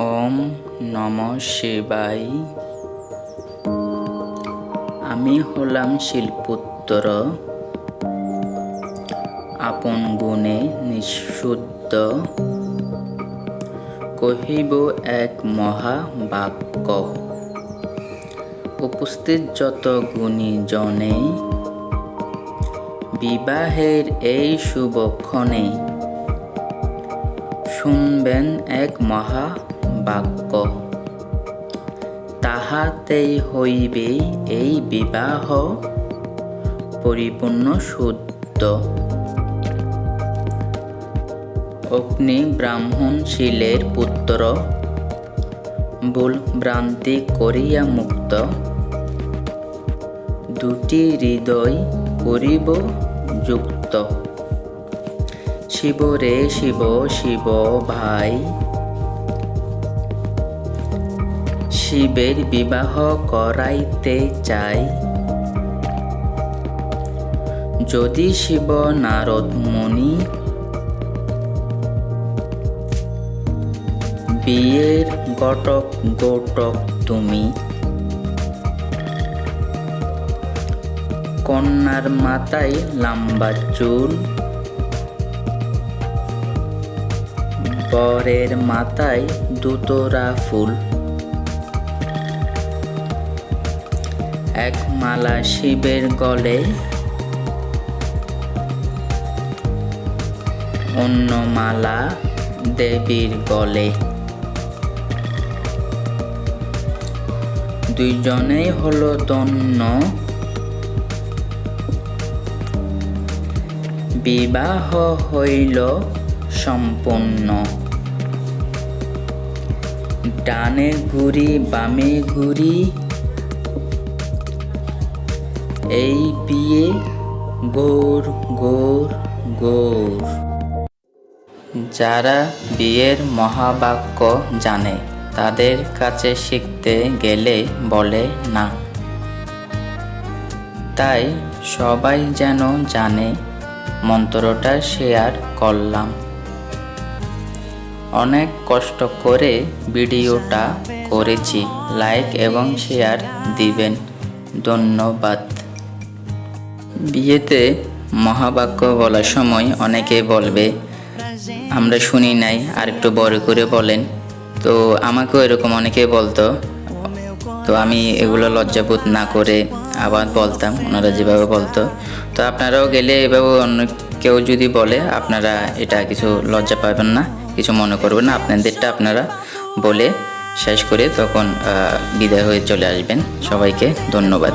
ওম নমঃ শিবায়। আমি হলাম শিলপুত্র, আপন গুণে নিঃশুদ্ধ, কহিব এক মহাবাক্য। উপস্থিত যত গুণী জনে, বিবাহের এই শুভক্ষণে শুনবেন এক মহাবাক্য। তাহাতেই হইবে এই বিবাহ পরিপূর্ণ শুদ্ধ। অগ্নি ব্রাহ্মণ শিলের পুত্র, ভুল ভ্রান্তি করিয়া মুক্ত। দুটি হৃদয় করিব যুক্ত। শিব রে শিব শিব ভাই, শিবের বিবাহ করাইতে চাই। যদি শিব নারদ মুনি, বিয়ের ঘটক ঘটক তুমি। কন্যার মাথায় লম্বা চুল, বরের মাথায় দুতরা ফুল। এক মালা শিবের গলে, অন্য মালা দেবীর গলে। দুইজনেই হলো ধন্য, বিবাহ হইল সম্পূর্ণ। ডানে ঘুরি বামে ঘুরি, এই বিয়ে গোর গোর গোর। যারা বিয়ের মহাবাক্য জানে, তাদের কাছে শিখতে গেলে বলে না। তাই সবাই যেন জানে, মন্ত্রটা শেয়ার করলাম। অনেক কষ্ট করে ভিডিওটা করেছি, লাইক এবং শেয়ার দিবেন। ধন্যবাদ। বিয়েতে মহাবাক্য বলার সময় অনেকে বলবে, আমরা শুনি নাই, আর একটু বড় করে বলেন। তো আমাকেও এরকম অনেকে বলতো, তো আমি এগুলো লজ্জাবোধ না করে আবার বলতাম ওনারা যেভাবে বলতো। তো আপনারাও গেলে এভাবে অন্য কেউ যদি বলে, আপনারা এটা কিছু লজ্জা পাবেন না, কিছু মনে করবেন না। আপনাদেরটা আপনারা বলে শেষ করে তখন বিদায় হয়ে চলে আসবেন। সবাইকে ধন্যবাদ।